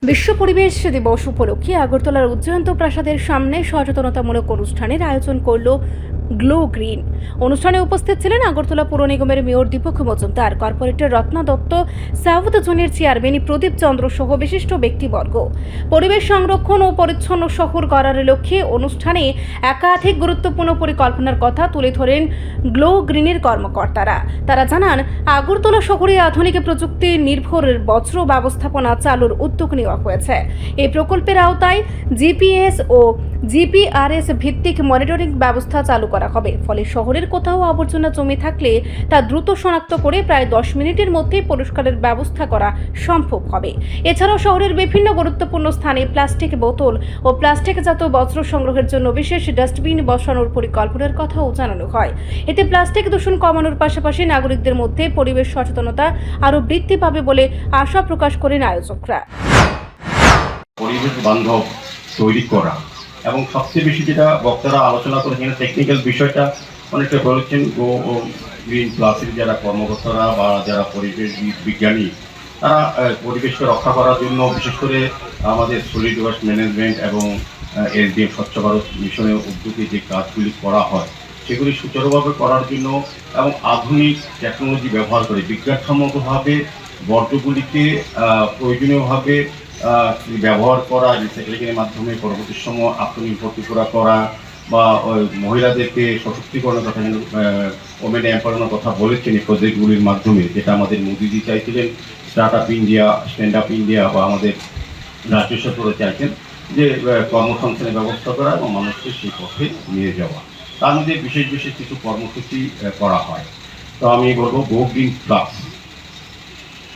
বিশ্ব পরিবেশ দিবস উপলক্ষে আগরতলার উজ্জয়ন্ত প্রাসাদের সামনে সচেতনতামূলক অনুষ্ঠানের আয়োজন করল গ্লো গ্রিন। অনুষ্ঠানে উপস্থিত ছিলেন আগরতলা পৌর নিগমের mayor Dipak Majumdar, corporator Ratna Datta, south জোনের চেয়ারম্যান প্রদীপ চন্দ্র সহ বিশিষ্ট ব্যক্তিবর্গ। পরিবেশ সংরক্ষণ ও পরিচ্ছন্ন শহর গড়ার লক্ষ্যে অনুষ্ঠানে একাধিক গুরুত্বপূর্ণ পরিকল্পনার কথা তুলে ধরেন গ্লো গ্রিনের কর্মকর্তারা। তারা জানান, আগরতলা শহরে আধুনিক প্রযুক্তি নির্ভর বজ্র ব্যবস্থাপনা চালুর উদ্যোগ নেওয়া হয়েছে। এই প্রকল্পের আওতায় জিপিএস ও জিপিআরএস ভিত্তিক মনিটরিং ব্যবস্থা চালু করা হবে। ফলে শহরের কোথাও আবর্জনা জমে থাকলে তা দ্রুত শনাক্ত করে প্রায় 10 মিনিটের মধ্যেই পরিষ্কারের ব্যবস্থা করা সম্ভব হবে। এছাড়াও শহরের বিভিন্ন গুরুত্বপূর্ণ স্থানে প্লাস্টিক বোতল ও প্লাস্টিকজাত বজ্র সংগ্রহের জন্য বিশেষ ডাস্টবিন বসানোর পরিকল্পনার কথাও জানানো হয়। এতে প্লাস্টিক দূষণ কমানোর পাশাপাশি নাগরিকদের মধ্যে পরিবেশ সচেতনতা আরও বৃদ্ধি পাবে বলে আশা প্রকাশ করেন আয়োজকরা। পরিবেশ বান্ধব তৈরি করা এবং সবচেয়ে বেশি যেটা বক্তারা আলোচনা করেছেন টেকনিক্যাল বিষয়টা অনেকটা বলেছেন গ্রিন প্লাসের যারা কর্মকর্তারা বা যারা পরিবেশ বিজ্ঞানী, তারা পরিবেশকে রক্ষা করার জন্য বিশেষ করে আমাদের সলিড ওয়েস্ট ম্যানেজমেন্ট এবং এসডিএম স্বচ্ছ ভারত মিশনের উদ্যোগে যে কাজগুলি করা হয় সেগুলি সুচারুভাবে করার জন্য এবং আধুনিক টেকনোলজি ব্যবহার করে বিজ্ঞানসম্মতভাবে বর্জ্যগুলিকে প্রয়োজনীয়ভাবে ব্যবহার করা, রিসাইক্লিংয়ের মাধ্যমে পরবর্তী সময় আত্মনির্ভর করা বা মহিলাদেরকে সশক্তিকরণের কথা, ওমেন এম্পাওয়ারমেন্টের কথা বলেছেন এই প্রজেক্টগুলির মাধ্যমে, যেটা আমাদের মোদিজি চাইছিলেন start up India, stand up India বা আমাদের রাজ্য সরকারও চাইছেন যে কর্মসংস্থানের ব্যবস্থা করা এবং মানুষকে সেই পথে নিয়ে যাওয়া। তার মধ্যে বিশেষ বিশেষ কিছু কর্মসূচি করা হয়। তো আমি বলবো গো গ্রিন প্লাস,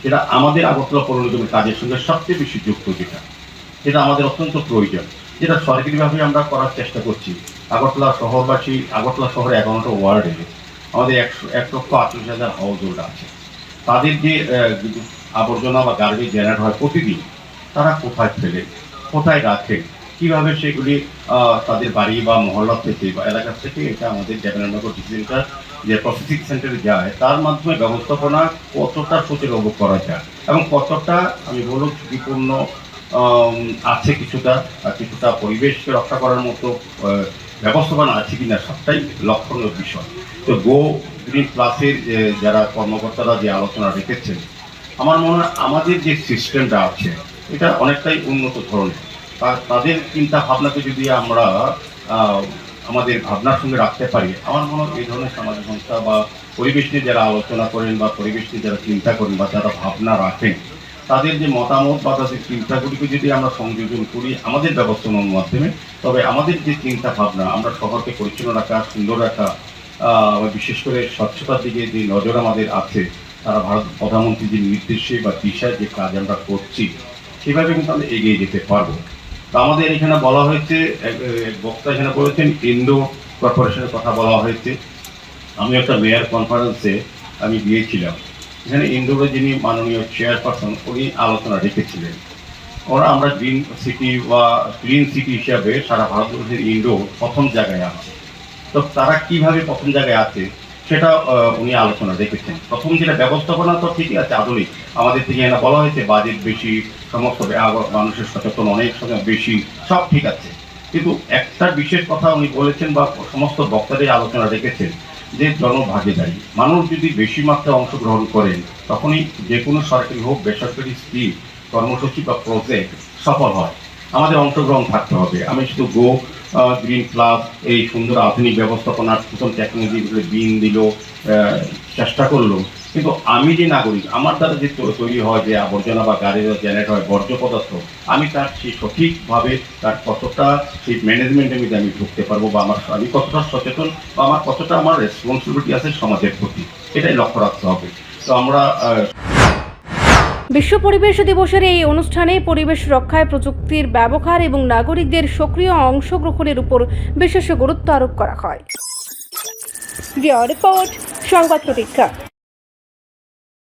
যেটা আমাদের আগরতলা পৌর নিগমের কাজের সঙ্গে সবচেয়ে বেশি যুক্ত, যেটা আমাদের অত্যন্ত প্রয়োজন, যেটা সরকারিভাবে আমরা করার চেষ্টা করছি। আগরতলা শহরবাসী, আগরতলা শহরে 11টা ওয়ার্ডে আমাদের 1,48,000 হাউস হোল্ড আছে। তাদের যে আবর্জনা বা গার্বেজ জেনারেট হয় প্রতিদিন, তারা কোথায় ফেলে, কোথায় রাখে, কীভাবে সেগুলি তাদের বাড়ি বা মহল্লা থেকে বা এলাকা থেকে এটা আমাদের দেবেন্দ্রনগর ডিসিশনটা যে প্রসেসিং সেন্টারে যায়, তার মাধ্যমে ব্যবস্থাপনা কতটা সুচারু করা যায় এবং কতটা আমি বলব ঝুঁকিপূর্ণ আছে, কিছুটা পরিবেশকে রক্ষা করার মতো ব্যবস্থাপনা আছে কিনা, সবটাই লক্ষণীয় বিষয়। তো গো গ্রিন প্লাসের যারা কর্মকর্তারা যে আলোচনা রেখেছেন, আমার মনে হয় আমাদের যে সিস্টেমটা আছে এটা অনেকটাই উন্নত ধরনের। তাদের চিন্তা ভাবনাকে যদি আমরা আমাদের ভাবনার সঙ্গে রাখতে পারি, আমার মনে হয় এই ধরনের সামাজিক সংস্থা বা পরিবেশ নিয়ে যারা আলোচনা করেন বা পরিবেশ নিয়ে যারা চিন্তা করেন বা যারা ভাবনা রাখেন, তাদের যে মতামত বা তাদের চিন্তাগুলিকে যদি আমরা সংযোজন করি আমাদের ব্যবস্থাপনার মাধ্যমে, তবে আমাদের যে চিন্তা ভাবনা, আমরা শহরকে পরিচ্ছন্ন রাখা, সুন্দর রাখা, বিশেষ করে স্বচ্ছতার দিকে যে নজর আমাদের আছে, তারা ভারত প্রধানমন্ত্রীর যে নির্দেশে বা দিশায় যে কাজ আমরা করছি সেভাবে কিন্তু আমরা এগিয়ে যেতে পারবো। তো আমাদের এখানে বলা হয়েছে, বক্তা এখানে বলেছেন ইন্দো কর্পোরেশনের কথা বলা হয়েছে। আমি একটা মেয়র কনফারেন্সে আমি গিয়েছিলাম, এখানে ইন্দোরে যিনি মাননীয় চেয়ারপারসন উনি আলোচনা রেখেছিলেন। আমরা গ্রিন সিটি বা ক্লিন সিটি হিসাবে সারা ভারতবর্ষের ইন্দো প্রথম জায়গায় আছে। তো তারা কিভাবে প্রথম জায়গায় আছে সেটা উনি আলোচনা রেখেছেন। প্রথম যেটা ব্যবস্থাপনা তো ঠিকই আছে, আধুনিক, আমাদের থেকে এখানে বলা হয়েছে বাজেট বেশি, সমস্ত মানুষের সচেতন অনেক সময় বেশি, সব ঠিক আছে, কিন্তু একটা বিশেষ কথা উনি বলেছেন বা সমস্ত বক্তাদের আলোচনা রেখেছেন যে জনভাগিদারি। মানুষ যদি বেশি মাত্রায় অংশগ্রহণ করেন তখনই যে কোনো সরকারি হোক বেসরকারি স্কিম, কর্মসূচি বা প্রজেক্ট সফল হয়। আমাদের অংশগ্রহণ থাকতে হবে। আমি শুধু গো গ্রিন প্লাস এই সুন্দর আধুনিক ব্যবস্থাপনার নতুন টেকনোলজি বিন দিল, চেষ্টা করলো, কিন্তু আমি যে নাগরিক, আমার দ্বারা যে তৈরি হয় যে আবর্জনা বা গাড়ির জেনারেট হয় বর্জ্য পদার্থ, আমি তার সেই সঠিকভাবে তার কতটা সেই ম্যানেজমেন্টের মধ্যে আমি ঢুকতে পারবো বা আমি কতটা সচেতন বা আমার কতটা আমার রেসপন্সিবিলিটি আছে সমাজের প্রতি, এটাই লক্ষ্য রাখতে হবে। তো আমরা বিশ্ব পরিবেশ দিবসের এই অনুষ্ঠানে পরিবেশ রক্ষায় প্রযুক্তির ব্যবহার এবং নাগরিকদের সক্রিয় অংশগ্রহণের উপর বিশেষ গুরুত্ব আরোপ করা হয়। রিপোর্ট সংবাদ প্রতীক্ষা।